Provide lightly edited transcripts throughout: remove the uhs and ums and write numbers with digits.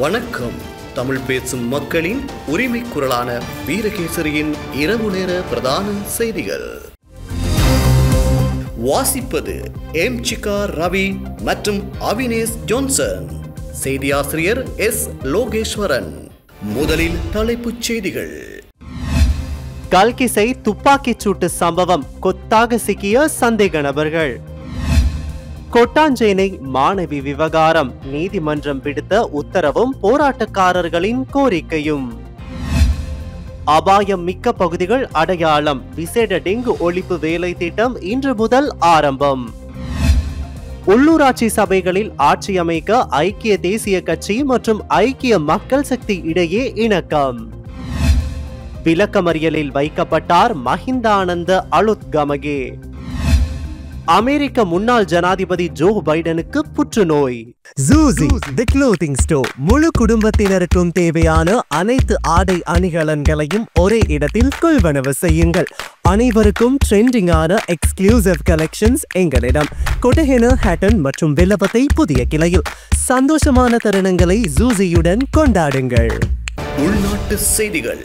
வணக்கம். தமிழ் பேசும் மக்களின் உரிமை குரலான வீரகேசரியின் இரவு நேர பிரதான செய்திகள் வாசிப்பது எம் சிகா ரவி மற்றும் அவினேஷ் ஜோன்சன். செய்தியாசிரியர் எஸ் லோகேஸ்வரன். முதலில் தலைப்புச் செய்திகள். கல்கிசை துப்பாக்கிச் சூட்டு சம்பவம், கொத்தாக சிக்கிய சந்தேக நபர்கள். கொட்டாஞ்சேனை மாணவி விவகாரம், நீதிமன்றம் விடுத்த உத்தரவும் போராட்டக்காரர்களின் கோரிக்கையும். அபாயம் மிக்க பகுதிகள் அடையாளம், விசேட டெங்கு ஒழிப்பு வேலை திட்டம் இன்று முதல் ஆரம்பம். உள்ளூராட்சி சபைகளில் ஆட்சி அமைக்க ஐக்கிய தேசிய கட்சி மற்றும் ஐக்கிய மக்கள் சக்தி இடையே இணக்கம். விளக்கமறியலில் வைக்கப்பட்டார் மஹிந்தானந்த அலுத்கமகே. அமெரிக்க முன்னாள் ஜனாதிபதி ஜோ பைடனுக்கு புற்றுநோய். ஜூசி தி க்ளோத்திங் ஸ்டோர் முழு குடும்பத்தினருக்கும் தேவையான அனைத்து ஆடை அணிகலன்களையும் ஒரே இடத்தில் கொள்வனவு செய்யுங்கள். அனைவருக்கும் ட்ரெண்டிங்கான எக்ஸ்க்ளூசிவ் கலெக்ஷன்ஸ் எங்களிடம். கொட்டஹென, ஹேட்டன் மற்றும் வில்லபத்தை புதிய கிளையில். சந்தோஷமான தருணங்களை ஜூசியுடன் கொண்டாடுங்கள். உள்நாட்டு செய்திகள்.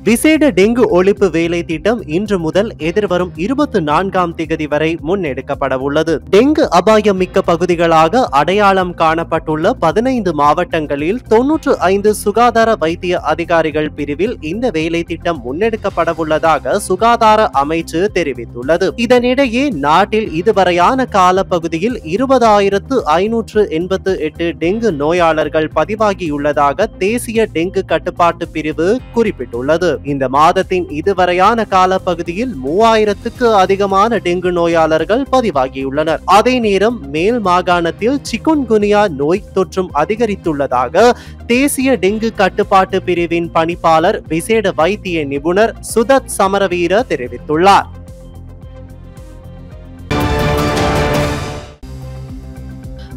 விசேட டெங்கு ஒழிப்பு வேலை திட்டம் இன்று முதல் எதிர்வரும் 24ஆம் திகதி வரை முன்னெடுக்கப்பட உள்ளது. டெங்கு அபாயம் மிக்க பகுதிகளாக அடையாளம் காணப்பட்டுள்ள 15 மாவட்டங்களில் 95 சுகாதார வைத்திய அதிகாரிகள் பிரிவில் இந்த வேலை திட்டம் முன்னெடுக்கப்பட உள்ளதாக சுகாதார அமைச்சு தெரிவித்துள்ளது. இதனிடையே நாட்டில் இதுவரையான காலப்பகுதியில் 20,588 டெங்கு நோயாளர்கள் பதிவாகியுள்ளதாக தேசிய டெங்கு கட்டுப்பாட்டு பிரிவு குறிப்பிட்டுள்ளது. இந்த மாதத்தின் இதுவரையான காலப்பகுதியில் 3000க்கு அதிகமான டெங்கு நோயாளர்கள் பதிவாகியுள்ளனர். அதே நேரம் மேல் மாகாணத்தில் சிக்குன்குனியா நோய் தொற்றும் அதிகரித்துள்ளதாக தேசிய டெங்கு கட்டுப்பாட்டு பிரிவின் பணிப்பாளர் விசேட வைத்திய நிபுணர் சுதத் சமரவீர தெரிவித்துள்ளார்.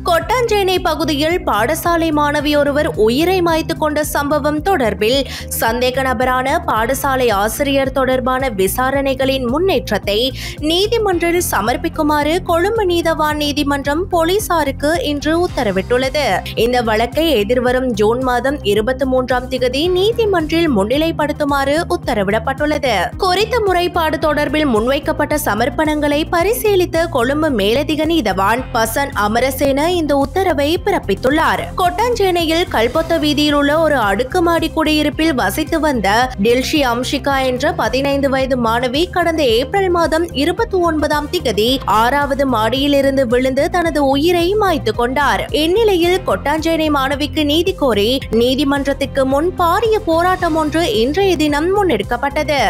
கொட்டாஞ்சேனை பகுதியில் பாடசாலை மாணவி ஒருவர் உயிரை மாய்த்துக் கொண்ட சம்பவம் தொடர்பில் சந்தேக நபரான பாடசாலை ஆசிரியர் தொடர்பான விசாரணைகளின் முன்னேற்றத்தை நீதிமன்றில் சமர்ப்பிக்குமாறு கொழும்பு நீதவான் நீதிமன்றம் போலீசாருக்கு இன்று உத்தரவிட்டுள்ளது. இந்த வழக்கை எதிர்வரும் ஜூன் மாதம் 23ஆம் திகதி நீதிமன்றில் முன்னிலைப்படுத்துமாறு உத்தரவிடப்பட்டுள்ளது. குறித்த முறைப்பாடு தொடர்பில் முன்வைக்கப்பட்ட சமர்ப்பணங்களை பரிசீலித்த கொழும்பு மேலதிக நீதவான் பசன் அமரசேன இந்த உத்தரவை பிறப்பித்துள்ளார். கொட்டாஞ்சேனையில் கல்பொத்த வீதியில் உள்ள ஒரு அடுக்குமாடி குடியிருப்பில் வசித்து வந்த டில்ஷி அம்ஷிகா என்ற 15 வயது மாணவி கடந்த ஏப்ரல் மாதம் 29ஆம் திகதி 6வது மாடியில் இருந்து விழுந்து தனது உயிரை மாய்த்துக் கொண்டார். இந்நிலையில் கொட்டாஞ்சேனை மாணவிக்கு நீதி கோரி நீதிமன்றத்திற்கு முன் பாரிய போராட்டம் ஒன்று இன்றைய தினம் முன்னெடுக்கப்பட்டது.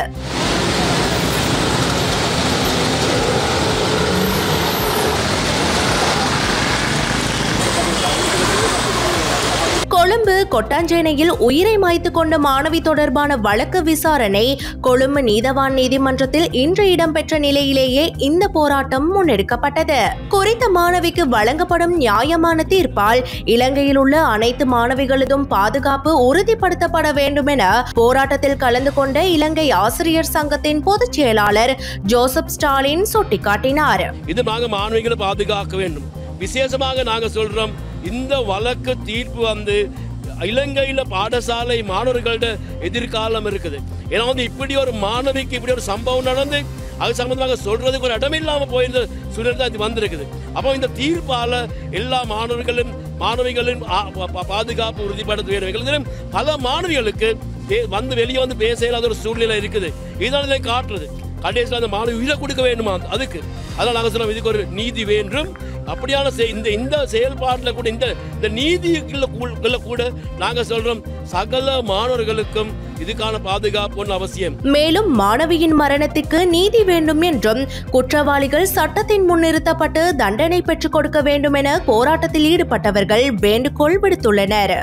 கொழும்பு கொட்டாஞ்சேனையில் உயிரை மாய்த்துக் கொண்ட மாணவி தொடர்பான வழக்கு விசாரணை கொழும்பு நீதவான் நீதிமன்றத்தில் இன்று இடம்பெற்ற நிலையிலேயே இந்த போராட்டம் முன்னெடுக்கப்பட்டது. குறித்த மாணவிக்கு வழங்கப்படும் நியாயமான தீர்ப்பால் இலங்கையில் உள்ள அனைத்து மாணவிகளதும் பாதுகாப்பு உறுதிப்படுத்தப்பட வேண்டும் என போராட்டத்தில் கலந்து கொண்ட இலங்கை ஆசிரியர் சங்கத்தின் பொதுச் செயலாளர் ஜோசப் ஸ்டாலின் சுட்டிக்காட்டினார். இது மாணவிகளை பாதுகாக்க வேண்டும். விசேஷமாக நாங்கள் சொல்றோம், இந்த வழக்கு தீர்ப்பு இலங்கையில பாடசாலை மாணவர்களோட எதிர்காலம் இருக்குது. ஏன்னா இப்படி ஒரு மாணவிக்கு இப்படி ஒரு சம்பவம் நடந்து அது சம்பந்தமாக சொல்றதுக்கு ஒரு இடம் இல்லாம போயிருந்த சூழ்நிலை தான் வந்திருக்குது. அப்போ இந்த தீர்ப்பால எல்லா மாணவிகளின் பாதுகாப்பு உறுதிப்படுத்த வேண்டும். பல மாணவிகளுக்கு வெளியே வந்து பேச இல்லாத ஒரு சூழ்நிலை இருக்குது. இதனால இதை காட்டுறது கடைசியில் அந்த மாணவி உயிரை கொடுக்க வேண்டுமா அதுக்கு. அதனால நாங்கள் சொல்றோம், இதுக்கு ஒரு நீதி வேண்டும். அப்படியான இந்த செயல்பாட்டில் கூட இந்த நீதிக்குள்ள கூட நாங்க சொல்றோம், சகல மாணவர்களுக்கும் இதுக்கான பாதுகாப்பு அவசியம். மேலும் மாணவியின் மரணத்துக்கு நீதி வேண்டும் என்றும் குற்றவாளிகள் சட்டத்தின் முன் நிறுத்தப்பட்டு தண்டனை பெற்றுக் கொடுக்க வேண்டும் என போராட்டத்தில் ஈடுபட்டவர்கள் வேண்டுகோள் விடுத்துள்ளனர்.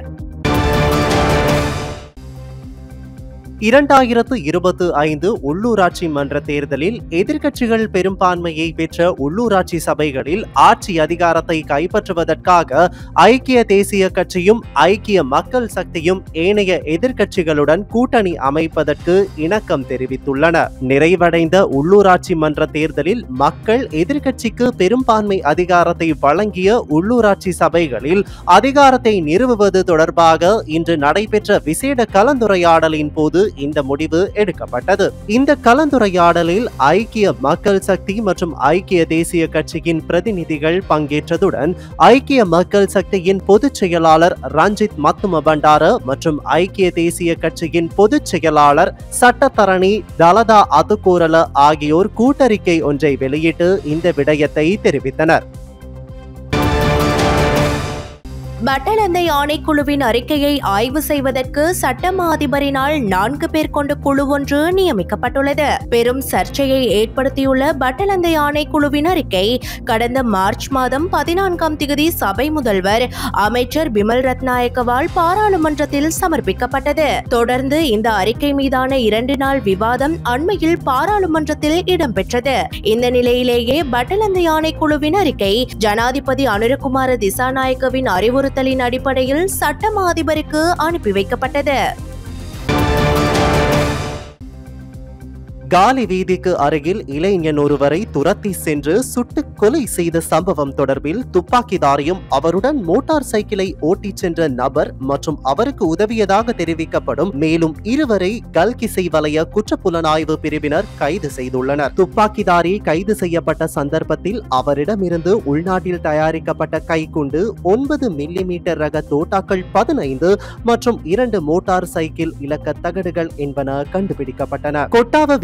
2025 உள்ளூராட்சி மன்ற தேர்தலில் எதிர்க்கட்சிகள் பெரும்பான்மையை பெற்ற உள்ளூராட்சி சபைகளில் ஆட்சி அதிகாரத்தை கைப்பற்றுவதற்காக ஐக்கிய தேசிய கட்சியும் ஐக்கிய மக்கள் சக்தியும் ஏனைய எதிர்க்கட்சிகளுடன் கூட்டணி அமைப்பதற்கு இணக்கம் தெரிவித்துள்ளன. நிறைவடைந்த உள்ளூராட்சி மன்ற தேர்தலில் மக்கள் எதிர்க்கட்சிக்கு பெரும்பான்மை அதிகாரத்தை வழங்கிய உள்ளூராட்சி சபைகளில் அதிகாரத்தை நிறுவுவது தொடர்பாக இன்று நடைபெற்ற விசேட கலந்துரையாடலின் போது இந்த முடிவு எடுக்கப்பட்டது. இந்த கலந்துரையாடலில் ஐக்கிய மக்கள் சக்தி மற்றும் ஐக்கிய தேசிய கட்சியின் பிரதிநிதிகள் பங்கேற்றதுடன் ஐக்கிய மக்கள் சக்தியின் பொதுச் செயலாளர் ரஞ்சித் மத்தும பண்டார மற்றும் ஐக்கிய தேசிய கட்சியின் பொதுச் செயலாளர் சட்டத்தரணி தலதா அதுகோரல ஆகியோர் கூட்டறிக்கை ஒன்றை வெளியிட்டு இந்த விடயத்தை தெரிவித்தனர். பட்டலந்தை ஆணைக்குழுவின் அறிக்கையை ஆய்வு செய்வதற்கு சட்டமா அதிபரினால் 4 பேர் கொண்ட குழு ஒன்று நியமிக்கப்பட்டுள்ளது. பெரும் சர்ச்சையை ஏற்படுத்தியுள்ள பட்டலந்தை ஆணைக்குழுவின் அறிக்கை கடந்த மார்ச் மாதம் 14ஆம் தேதி சபை முதல்வர் அமைச்சர் பிமல் ரத்நாயக்கவால் பாராளுமன்றத்தில் சமர்ப்பிக்கப்பட்டது. தொடர்ந்து இந்த அறிக்கை மீதான 2 நாள் விவாதம் அண்மையில் பாராளுமன்றத்தில் இடம்பெற்றது. இந்த நிலையிலேயே பட்டலந்தை ஆணைக்குழுவின் அறிக்கை ஜனாதிபதி அனுரகுமார திசாநாயக்கவின் அறிவுறுத்தலின் அடிப்படையில் சட்டமா அதிபருக்கு அனுப்பி வைக்கப்பட்டது. காலி வீதிக்கு அருகில் இளைஞன் ஒருவரை துரத்தி சென்று சுட்டு கொலை செய்த சம்பவம் தொடர்பில் துப்பாக்கிதாரியும் அவருடன் மோட்டார் சைக்கிளை ஓட்டிச் சென்ற நபர் மற்றும் அவருக்கு உதவியதாக தெரிவிக்கப்படும் மேலும் 2 வரை கல்கிசை வலய குற்றப்புலனாய்வு பிரிவினர் கைது செய்துள்ளனர். துப்பாக்கிதாரி கைது செய்யப்பட்ட சந்தர்ப்பத்தில் அவரிடமிருந்து உள்நாட்டில் தயாரிக்கப்பட்ட கைக்குண்டு 9 மில்லிமீட்டர் ரக தோட்டாக்கள் 15 மற்றும் 2 மோட்டார் சைக்கிள் இலக்க தகடுகள் என்பன கண்டுபிடிக்கப்பட்டன. கொட்டாவ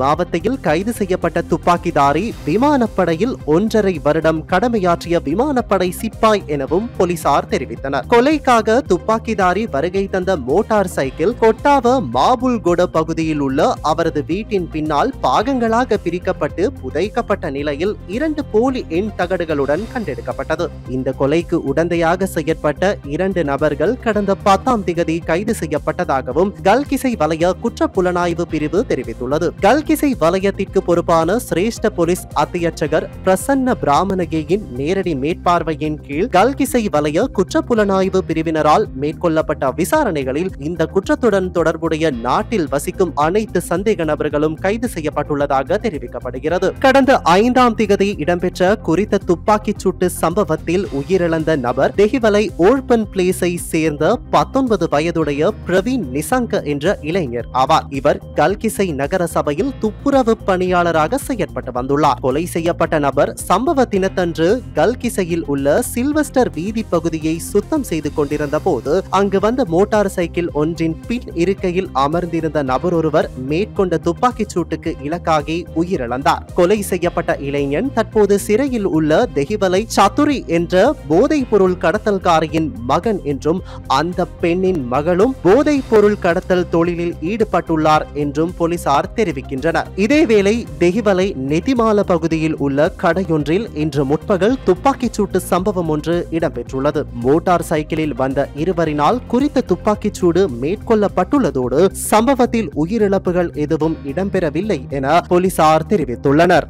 மாவட்டத்தில் கைது செய்யப்பட்ட துப்பாக்கிதாரி விமானப்படையில் 1.5 வருடம் கடமையாற்றிய விமானப்படை சிப்பாய் எனவும் போலீசார் தெரிவித்தனர். கொலைக்காக துப்பாக்கிதாரி வருகை தந்த மோட்டார் சைக்கிள் கொட்டாவ மாபுல்கொட பகுதியில் உள்ள அவரது வீட்டின் பின்னால் பாகங்களாக பிரிக்கப்பட்டு புதைக்கப்பட்ட நிலையில் 2 போலி எண் தகடுகளுடன் கண்டெடுக்கப்பட்டது. இந்த கொலைக்கு உடந்தையாக செயற்பட்ட 2 நபர்கள் கடந்த 10ஆம் தேதி கைது செய்யப்பட்டதாகவும் கல்கிசை வலய குற்றப்புலனாய்வு பிரிவு தெரிவித்துள்ளது. கல்கிசை வலயத்திற்கு பொறுப்பான சிரேஷ்ட போலீஸ் அத்தியட்சகர் பிரசன்ன பிராமணகேயின் நேரடி மேற்பார்வையின் கீழ் கல்கிசை வலய குற்றப்புலனாய்வு பிரிவினரால் மேற்கொள்ளப்பட்ட விசாரணைகளில் இந்த குற்றத்துடன் தொடர்புடைய நாட்டில் வசிக்கும் அனைத்து சந்தேக நபர்களும் கைது செய்யப்பட்டுள்ளதாக தெரிவிக்கப்படுகிறது. கடந்த 5ஆம் தேதி இடம்பெற்ற குறித்த துப்பாக்கிச் சூட்டு சம்பவத்தில் உயிரிழந்த நபர் தெஹிவலை ஓல்பன் பிளேஸை சேர்ந்த 19 வயதுடைய பிரவீன் நிசங்க என்ற இளைஞர் ஆவார். இவர் கல்கிசை நகர சபையில் துப்புரவு பணியாளராக செயற்பட்டு வந்துள்ளார். கொலை செய்யப்பட்ட நபர் சம்பவ தினத்தன்று கல்கிசையில் உள்ள சில்வஸ்டர் வீதி பகுதியை சுத்தம் செய்து கொண்டிருந்த போது அங்கு வந்த மோட்டார் சைக்கிள் ஒன்றின் பின் இருக்கையில் அமர்ந்திருந்த நபர் ஒருவர் மேற்கொண்ட துப்பாக்கிச் சூட்டுக்கு இலக்காகி உயிரிழந்தார். கொலை செய்யப்பட்ட இளைஞன் தற்போது சிறையில் உள்ள தெஹிவலை சத்துரி என்ற போதைப் பொருள் கடத்தல்காரியின் மகன் என்றும் அந்த பெண்ணின் மகளும் போதைப் பொருள் கடத்தல் தொழிலில் ஈடுபட்டுள்ளார் என்றும் போலீசார் தெரிவிக்கின்றனர். இதேவேளை தெஹிவலை நெதிமால பகுதியில் உள்ள கடையொன்றில் இன்று முற்பகல் துப்பாக்கிச் சூட்டு சம்பவம் ஒன்று இடம்பெற்றுள்ளது. மோட்டார் சைக்கிளில் வந்த 2 குறித்த துப்பாக்கிச் சூடு மேற்கொள்ளப்பட்டுள்ளதோடு சம்பவத்தில் உயிரிழப்புகள் எதுவும் இடம்பெறவில்லை என போலீசார் தெரிவித்துள்ளனர்.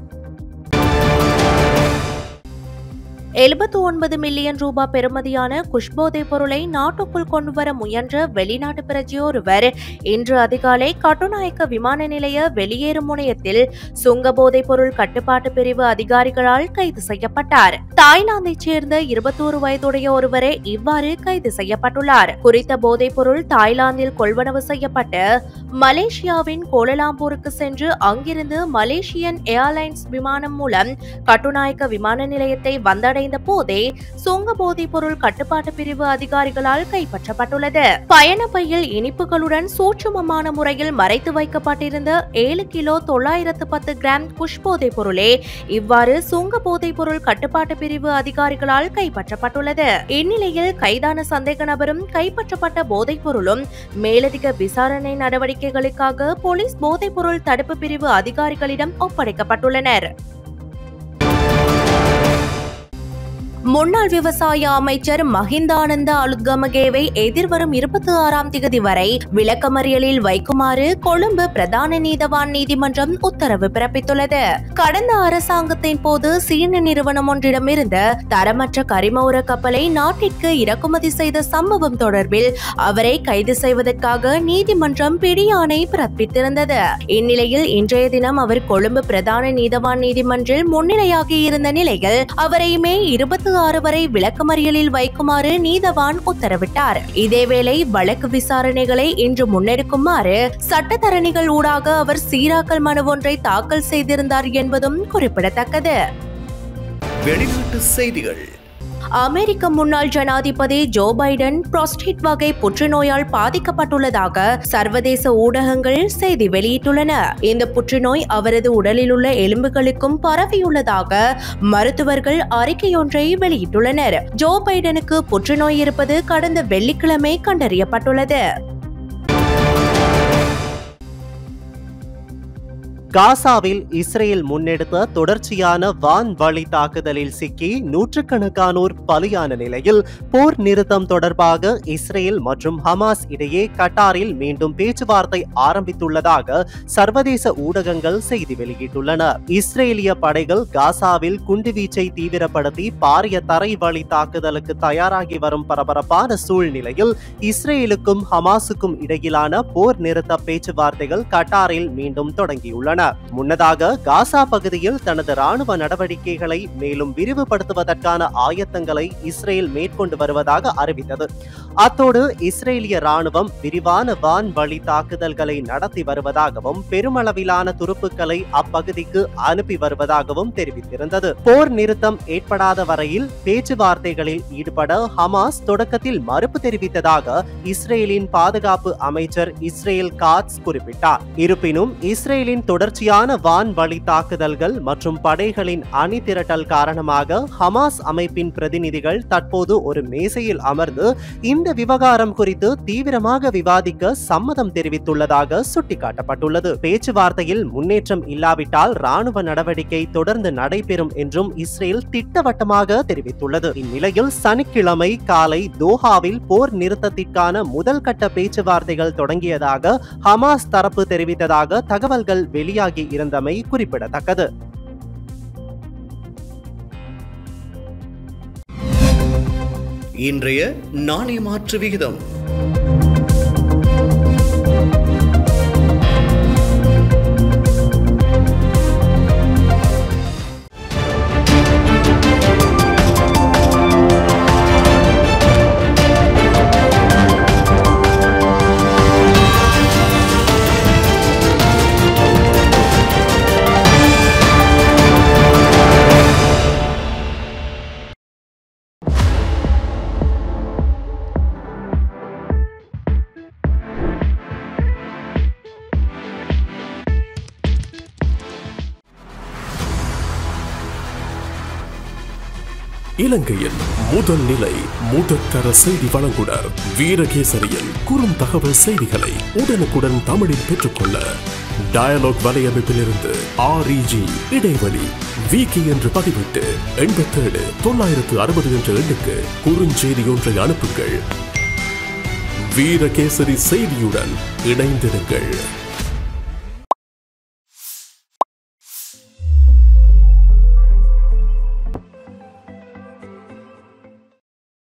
79 மில்லியன் ரூபாய் பெறுமதியான குஷ்போதைப் பொருளை நாட்டுக்குள் கொண்டுவர முயன்ற வெளிநாட்டு பிரஜை ஒருவர் இன்று அதிகாலை கட்டுநாயக்க விமான நிலைய வெளியேறும் முனையத்தில் சுங்க போதைப் பொருள் கட்டுப்பாட்டு பிரிவு அதிகாரிகளால் கைது செய்யப்பட்டார். தாய்லாந்தைச் சேர்ந்த 21 வயதுடைய ஒருவரே இவ்வாறு கைது செய்யப்பட்டுள்ளார். குறித்த போதைப் பொருள் தாய்லாந்தில் கொள்வனவு செய்யப்பட்டு மலேசியாவின் கோலலாம்பூருக்கு சென்று அங்கிருந்து மலேசியன் ஏர்லைன்ஸ் விமானம் மூலம் கட்டுநாயக்க விமான நிலையத்தை வந்தடை போதே சுங்க போதைப் பொருள் கட்டுப்பாட்டு பிரிவு அதிகாரிகளால் கைப்பற்றப்பட்டுள்ளது. பயண பையில் இனிப்புகளுடன் சூட்சுமமான முறையில் மறைத்து வைக்கப்பட்டிருந்த 7 கிலோ 910 கிராம் குஷ் போதைப் பொருளே இவ்வாறு சுங்க போதைப் பொருள் கட்டுப்பாட்டு பிரிவு அதிகாரிகளால் கைப்பற்றப்பட்டுள்ளது. இந்நிலையில் கைதான சந்தேக நபரும் கைப்பற்றப்பட்ட போதைப் பொருளும் மேலதிக விசாரணை நடவடிக்கைகளுக்காக போலீஸ் போதைப் பொருள் தடுப்பு பிரிவு அதிகாரிகளிடம் ஒப்படைக்கப்பட்டுள்ளனர். முன்னாள் விவசாய அமைச்சர் மஹிந்தானந்த அலுத்கமகேவை எதிர்வரும் 26ஆம் தேதி வரை விளக்கமறியலில் வைக்குமாறு கொழும்பு பிரதான நீதவான் நீதிமன்றம் உத்தரவு பிறப்பித்துள்ளது. கடந்த அரசாங்கத்தின் போது சீன நிறுவனம் ஒன்றிடமிருந்து தரமற்ற கரிம உர கப்பலை நாட்டிற்கு இறக்குமதி செய்த சம்பவம் தொடர்பில் அவரை கைது செய்வதற்காக நீதிமன்றம் பிடியாணை பிறப்பித்திருந்தது. இந்நிலையில் இன்றைய தினம் அவர் கொழும்பு பிரதான நீதவான் நீதிமன்றில் முன்னிலையாகி இருந்த நிலையில் அவரை மே 26 வரை விளக்கமறியலில் வைக்குமாறு நீதவான் உத்தரவிட்டார். இதேவேளை வழக்கு விசாரணைகளை இன்று முன்னெடுக்குமாறு சட்டத்தரணிகள் ஊடாக அவர் சீராக்கல் மனு ஒன்றை தாக்கல் செய்திருந்தார் என்பதும் குறிப்பிடத்தக்கது. வெளிநாட்டு செய்திகள். அமெரிக்க முன்னாள் ஜனாதிபதி ஜோ பைடன் புரோஸ்டேட் வகை புற்றுநோயால் பாதிக்கப்பட்டுள்ளதாக சர்வதேச ஊடகங்கள் செய்தி வெளியிட்டுள்ளன. இந்த புற்றுநோய் அவரது உடலில் உள்ள எலும்புகளுக்கும் பரவியுள்ளதாக மருத்துவர்கள் அறிக்கையொன்றை வெளியிட்டுள்ளனர். ஜோ பைடனுக்கு புற்றுநோய் இருப்பது கடந்த வெள்ளிக்கிழமை கண்டறியப்பட்டுள்ளது. காசாவில் இஸ்ரேல் முன்னெடுத்த தொடர்ச்சியான வான்வழி தாக்குதலில் சிக்கி நூற்றுக்கணக்கானோர் பலியான நிலையில் போர் நிறுத்தம் தொடர்பாக இஸ்ரேல் மற்றும் ஹமாஸ் இடையே கட்டாரில் மீண்டும் பேச்சுவார்த்தை ஆரம்பித்துள்ளதாக சர்வதேச ஊடகங்கள் செய்தி வெளியிட்டுள்ளன. இஸ்ரேலிய படைகள் காசாவில் குண்டுவீச்சை தீவிரப்படுத்தி பாரிய தரைவழி தாக்குதலுக்கு தயாராகி வரும் பரபரப்பான சூழ்நிலையில் இஸ்ரேலுக்கும் ஹமாஸுக்கும் இடையிலான போர் நிறுத்த பேச்சுவார்த்தைகள் கட்டாரில் மீண்டும் தொடங்கியுள்ளன. முன்னதாக காசா பகுதியில் தனது ராணுவ நடவடிக்கைகளை மேலும் விரிவுபடுத்துவதற்கான ஆயத்தங்களை இஸ்ரேல் மேற்கொண்டு வருவதாக அறிவித்தது. அத்தோடு இஸ்ரேலிய ராணுவம் விரிவான வான்வழி தாக்குதல்களை நடத்தி வருவதாகவும் பெருமளவிலான துருப்புக்களை அப்பகுதிக்கு அனுப்பி வருவதாகவும் தெரிவித்திருந்தது. போர் நிறுத்தம் ஏற்படாத வரையில் பேச்சுவார்த்தைகளில் ஈடுபட ஹமாஸ் தொடக்கத்தில் மறுப்பு தெரிவித்ததாக இஸ்ரேலின் பாதுகாப்பு அமைச்சர் இஸ்ரேல் காட்ஸ் குறிப்பிட்டார். இருப்பினும் இஸ்ரேலின் தொடர்ச்சியான வான்வழி தாக்குதல்கள் மற்றும் படைகளின் அணி திரட்டல் காரணமாக ஹமாஸ் அமைப்பின் பிரதிநிதிகள் தற்போது ஒரு மேசையில் அமர்ந்து இந்த விவகாரம் குறித்து தீவிரமாக விவாதிக்க சம்மதம் தெரிவித்துள்ளதாக சுட்டிக்காட்டப்பட்டுள்ளது. பேச்சுவார்த்தையில் முன்னேற்றம் இல்லாவிட்டால் ராணுவ நடவடிக்கை தொடர்ந்து நடைபெறும் என்றும் இஸ்ரேல் திட்டவட்டமாக தெரிவித்துள்ளது. இந்நிலையில் சனிக்கிழமை காலை தோஹாவில் போர் நிறுத்தத்திற்கான முதல் கட்ட பேச்சுவார்த்தைகள் தொடங்கியதாக ஹமாஸ் தரப்பு தெரிவித்ததாக தகவல்கள் வெளியாகி இருந்தமை குறிப்பிடத்தக்கது. இன்றைய நாணய மாற்று விகிதம். இலங்கையின் முதல் நிலை முதற்கர செய்தி வழங்குனர் வீரகேசரியில் குறுந்தகவல் செய்திகளை உடனுக்குடன் தமிழில் பெற்றுக்கொள்ள டயலாக் வலையமைப்பிலிருந்து REG இடைவெளி வீக்கி என்று பதிவிட்டு 87 960 என்ற எண்ணுக்கு குறுஞ்செய்தி ஒன்றை அனுப்புங்கள். வீரகேசரி செய்தியுடன் இணைந்திருங்கள்.